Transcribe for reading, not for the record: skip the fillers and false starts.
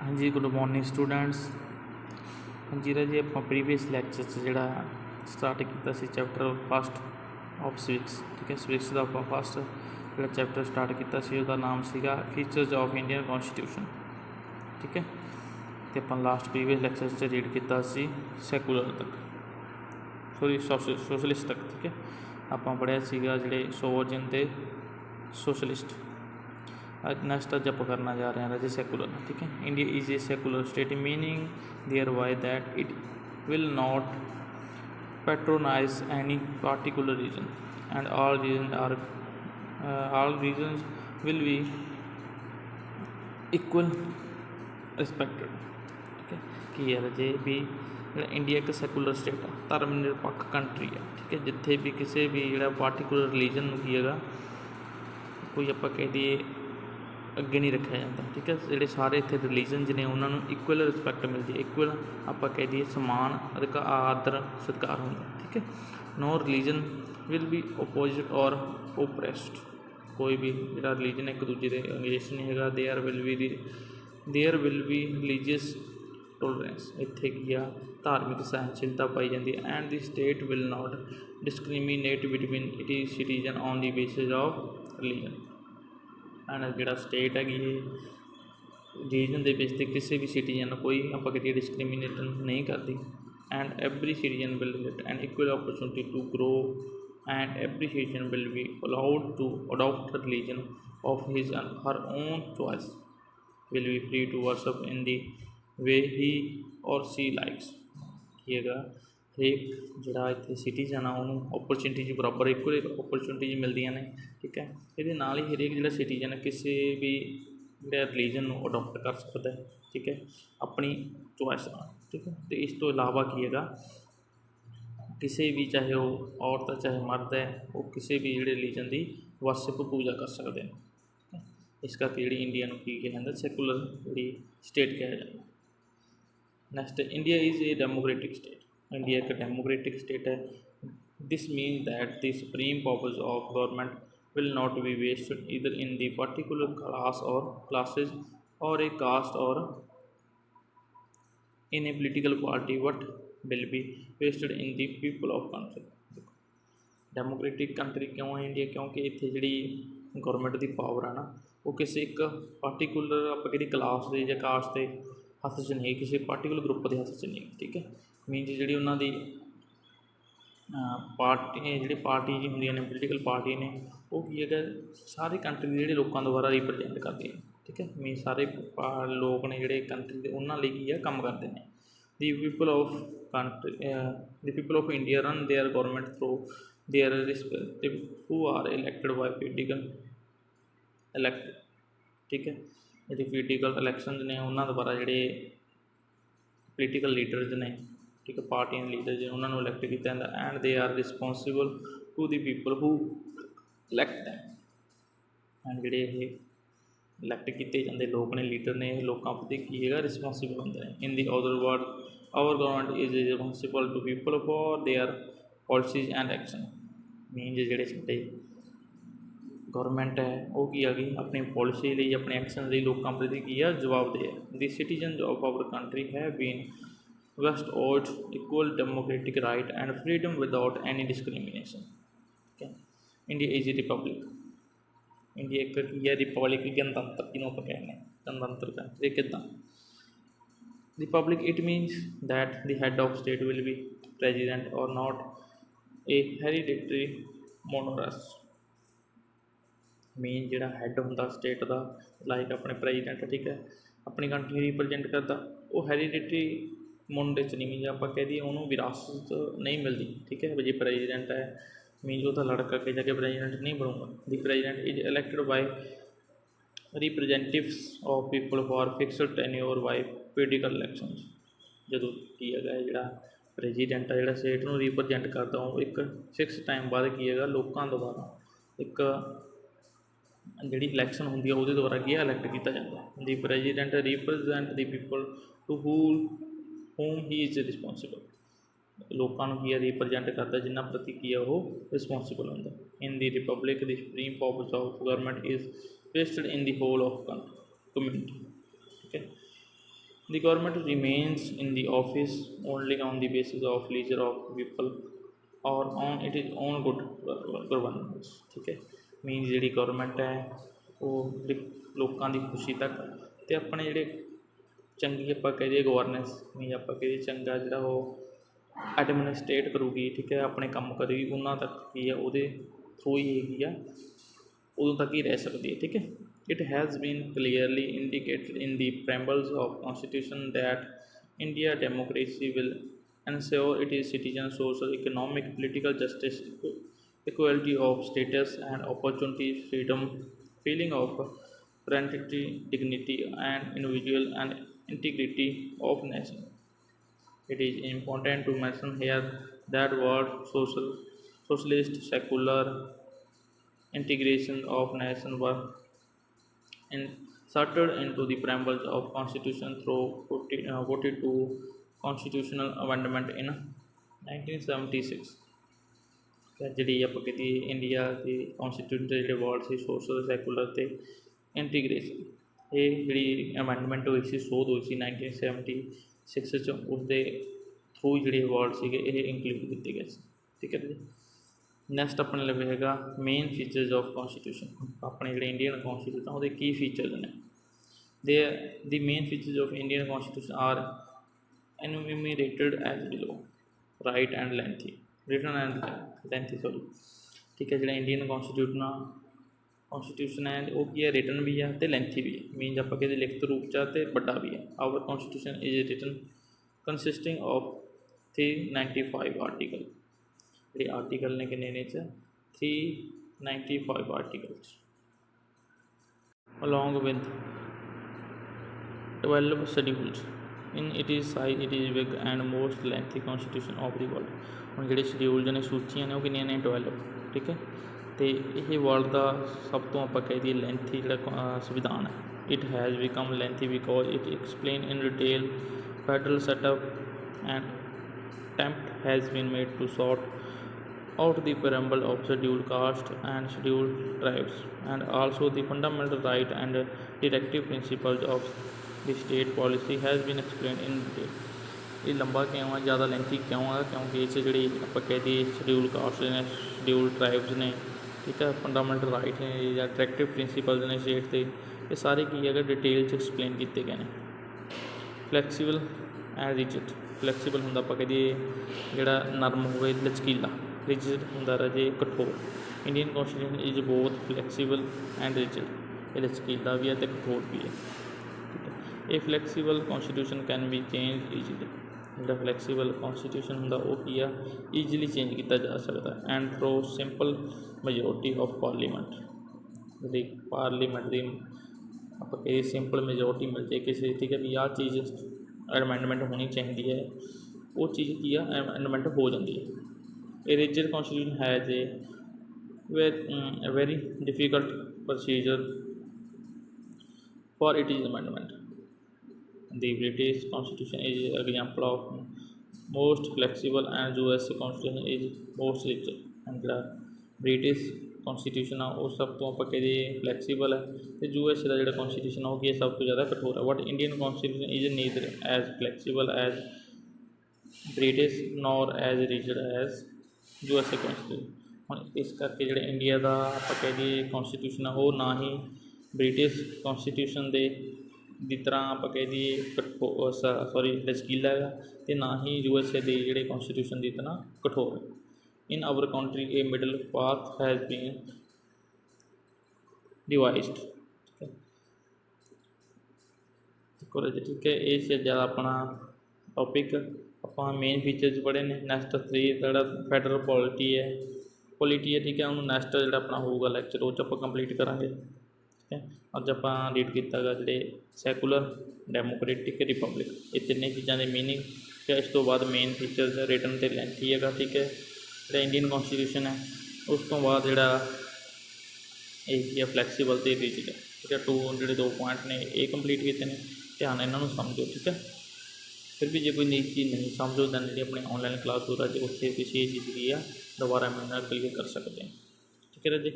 हाँ जी, good morning students. हाँ जी राजी, आप प्रीवियस लैक्चर जोड़ा स्टार्ट किया चैप्टर फस्ट ऑफ स्विक्स, ठीक है। स्विक्स का आप फस्ट जो चैप्टर स्टार्ट किया नाम सीगा फीचर्स ऑफ इंडियन कॉन्स्टिट्यूशन, ठीक है। तो अपन लास्ट प्रीवियस लैक्चर से रीड किया सैकूलर तक, सॉरी सोशलिस्ट तक, ठीक है। आप पढ़िया जोड़े सोवर्जन ते सोशलिस्ट। नेक्स्ट अज आप करना जा रहे हैं राजे सैकूलर, ठीक है। India is a secular state meaning thereby that it will not patronise any particular region and all region will be equal respected, ठीक है। की है राजे भी इंडिया एक सैकूलर स्टेट है, धर्म निरपक्ष कंट्री है, ठीक है। जिथे भी किसी भी जो पार्टिकुलर रिलीजन की है कोई आप कह दिए अगे नहीं रखा जाता, ठीक है। जोड़े सारे इतने रिलीजन ने उन्होंने इक्वल रिस्पैक्ट मिलती है, इक्वल आप कह दिए समान आदर सत्कार होंगे, ठीक है। No religion will be opposite और ओप्रैसड, कोई भी जो रिलीजन एक दूजे के अगेंस्ट नहीं है। There will be religious tolerance, इत्थे की आ धार्मिक सहनशीलता पाई जाती है। And the state will not discriminate between it is citizen on the basis of religion. And जो स्टेट हैगी रीजन के बेस पर किसी भी सिटीजन कोई आप कहिए डिस्क्रिमीनेट नहीं करती। And every citizen will get an equal opportunity to grow and every citizen will be allowed to adopt religion of his and her own choice, will be free to worship in the way he और she likes. की है हरेक जोड़ा इतने citizen आ उन्होंने opportunities बराबर equal opportunities मिलदियाँ ने, ठीक है। ये नाल ही हरेक जो सिटीजन है किसी भी जो रिलीजन को अडोप्ट कर सकता है, ठीक है, अपनी चॉइस नाल, ठीक है। तो इस तो इलावा की है किसी भी चाहे वो औरत है चाहे मर्द है वो किसी भी जो रिलीजन की वर्शिप पूजा कर सकते हैं, ठीक है। इस करके जी इंडिया को की कहा जाता सैकूलर जी स्टेट कहा जाता। Next India is a democratic state, India एक डेमोक्रेटिक स्टेट है। This mean that the supreme powers of government will not be vested either in the particular class और क्लासेज और ए कास्ट और in a political party but will be vested in the people of country. Democratic country क्यों है India, क्योंकि इतने जी government की power है ना वो किसी एक पार्टिकुलर आप कहते क्लास के या कास्ट के हत्थ च नहीं, किसी पार्टिकुलर ग्रुप के हत्थ च नहीं, ठीक है। मीनस जी उन्होंने पार्टी जी पार्टी जी होंगे ने पोलिटिकल पार्टी ने वो की है सारी कंट्री के लोगों द्वारा रिप्रजेंट करती है, ठीक है। मीन सारे लोग ने जोड़े कंट्री के उन्होंने की है काम करते हैं। The people of country the people of India run their government through their respective who are elected by political elect, ठीक है। जो पोलिटिकल इलैक्शन ने उन्होंने द्वारा जोड़े पोलिटिकल लीडर्स ने, ठीक है, पार्टियां लीडर जो उन्होंने इलैक्ट किया जाता। And they are responsible to the people who elect them. And जोड़े ये इलैक्ट किए जाते लोग ने लीडर ने लोगों प्रति की है रिस्पोंसिबल होंगे हैं। In the other word our government is responsible to people for their policies and action. Mean जोड़े साढ़े गौरमेंट है वो की आ गई अपनी पॉलिसी लिए अपने एक्शन लिए लोगों प्रति की है जवाबदेह है। The citizen of our country has been vest ओड equal democratic right and freedom without any discrimination, ठीक है। India is a republic, India एक की है रिपब्लिक गणतंत्र जिन्हों आप कहने गणतंत्र कंट्री किदा republic it means that the head of state will be president और not a hereditary monarch. Main जोड़ा हैड होंगे स्टेट का लाइक अपने प्रेजिडेंट, ठीक है, अपनी कंट्री रिप्रजेंट करता वो हैरीडेटरी मुंडे च नहीं, मीन आप कह दिए उन्होंने विरासत नहीं मिलती, ठीक है। जो प्रेजिडेंट है मीन जो लड़का के जाके प्रेजिडेंट नहीं बनूंगा। The president is elected by representatives of people for fixed tenure by political election. जो की है जोड़ा प्रेजिडेंट है जो स्टेट को रिप्रजेंट करता वो एक फिक्स टाइम बाद की है लोगों द्वारा एक जी इलैक्शन होंगी वो द्वारा की इलैक्ट किया जाता है। The president represent the people to whom he is responsible, लोगों की है रिप्रजेंट करता जिन्हों प्रति की है वो रिस्पोंसिबल होंगे। In the republic the supreme powers of government is vested in the whole of community, ठीक है। The government remains in the office only on the basis of leisure of people or on its own good governance। ठीक है, mean जी government है वो लोगों की खुशी तक तो अपने जोड़े चंगी आप कह दीए गवर्नेंस मीन आप कह दीए चंगा जोड़ा वो एडमिनिस्ट्रेट करूगी। ठीक है, अपने काम करेगी उन्होंने तक की है वो थ्रू ही हैगी आ उदों तक ही रह सकती है। ठीक है, it has been clearly indicated in the preambles of constitution that India democracy will ensure its citizens social, economic, political justice, equality of status and opportunities, freedom, feeling of parental dignity and individual and integrity of nation। It is important to mention here that word socialist, secular, integration of nation were inserted into the preamble of constitution through 42 constitutional amendment in 1976। जी आप कहती India के constitution के जोड़े word से social secular तो integration ये जी amendment हुई सी सोध हुई सी 1976 उसके थ्रू जोड़े वर्ड से इंक्लूड किए गए। ठीक है जी, नैक्सट अपने लगे है मेन फीचर्स ऑफ कॉन्स्टिट्यूशन। अपने जोड़े इंडियन कॉन्स्टिट्यूशन वो की फीचर्स ने दे the main features of Indian constitution are enumerated as below right and lengthy written and lengthy sorry. ठीक है, जो इंडियन कॉन्स्टिट्यूशन है वो की है रिटन भी है तो लेंथी भी है। मीन आप कहते लिखत रूप च तो बड़ा भी है। Our constitution is written consisting of 395 article. जो आर्टिकल ने किन्ने ने 395 articles along with 12 schedules in it is size it is big and most lengthy constitution of the world. हम जो शेड्यूल ने सूचियाँ ने वो किन्नियां ने 12। ठीक है, तो ये वर्ल्ड का सब तो आप कह दिए लेंथी जो संविधान है। It has become lengthy because it explain in detail federal setup and attempt has been made to sort out the preamble of scheduled caste and scheduled tribes and also the fundamental right and directive principles of the state policy has been explained in detail। ये लंबा क्यों है, ज़्यादा lengthy क्यों है, क्योंकि इस जी आप कहते शेड्यूल कास्ट ने शेड्यूल ट्राइब्स ने ठीक है फंडामेंटल राइट ने या डायरैक्टिव प्रिंसीपल्स ने स्टेट के ये सारे की है डिटेल एक्सप्लेन किए गए हैं। फ्लैक्सीबल एंड रिजिड फ्लैक्सीबल होंगे आप कहिए जोड़ा नरम हो लचकीला, रिजिड होंगे राजे कठोर। Indian constitution is both flexible and rigid, ये लचकीला भी है तो कठोर भी है। ठीक है, ये flexible constitution can be change easily. जो फ्लैक्सीबल कॉन्स्टिट्यूशन होंगे वो की है ईजीली चेंज किया जा सकता है and through simple majority of parliament. जी पार्लीमेंट की आप कहिए सिंपल मेजोरिटी मिल जाए किसी। ठीक है, भी आह चीज़ अमेंडमेंट होनी चाहिए है वो चीज़ की अमेंडमेंट हो जाती है। A rigid constitution has a very difficult procedure for it is amendment. The British Constitution is an example of most flexible and US Constitution is most rigid। and the British Constitution आ वो सब तो आप कह flexible है तो US का जो constitution हो गया सब तो ज़्यादा कठोर है। But Indian constitution is neither as flexible as British nor as rigid as US constitution. हम इस करके जो इंडिया का आप कह कॉन्स्टिट्यूशन है वो ना ही ब्रिटिश कॉन्स्टिट्यूशन के ਦੀ ਤਰ੍ਹਾਂ ਆਪਾਂ ਕਹਿ ਦਈਏ ਸੌਰੀ ਲਚਕੀਲਾ ਹੈਗਾ ਅਤੇ ਨਾ ਹੀ USA ਦੇ ਜਿਹੜੇ ਕੌਨਸਟੀਟਿਊਸ਼ਨ ਦੀ ਤਰ੍ਹਾਂ ਕਠੋਰ ਹੈ। In our country a middle path has been devised. ਠੀਕ ਹੈ, ਇਹ ਸੀ ਜ਼ਿਆਦਾ ਆਪਣਾ ਟੌਪਿਕ। ਆਪਾਂ ਮੇਨ ਫੀਚਰਸ ਪੜ੍ਹੇ ਨੇ। ਨੈਕਸਟ 3 ਜਿਹੜਾ ਫੈਡਰਲ ਪੋਲਿਟੀ ਹੈ ਠੀਕ ਹੈ, ਉਹਨੂੰ ਨੈਕਸਟ ਜਿਹੜਾ ਆਪਣਾ ਹੋਊਗਾ ਲੈਕਚਰ ਉਹ 'ਚ ਆਪਾਂ ਕੰਪਲੀਟ ਕਰਾਂਗੇ। ठीक है, अज आप रीड किया गा जोड़े सैकुलर डेमोक्रेटिक रिपब्लिक ये तिने चीज़ों के मीनिंग फिर इस तो बाद मेन फीचर्स रिटन तो लेंथी है। ठीक है, जो इंडियन कॉन्स्टिट्यूशन है उस तो बाद जोड़ा ये फ्लैक्सीबल तो रिजिड है। ठीक है, जो 2 पॉइंट ने ये कंप्लीट किए हैं, ध्यान इन्हों समझो। ठीक है, फिर भी जो कोई नई चीज़ नहीं समझो दैन जी अपनी ऑनलाइन क्लास हो रहा है उत्थे किसी चीज़ की है दोबारा मेरे क्लियर कर सकते हैं। ठीक है जी।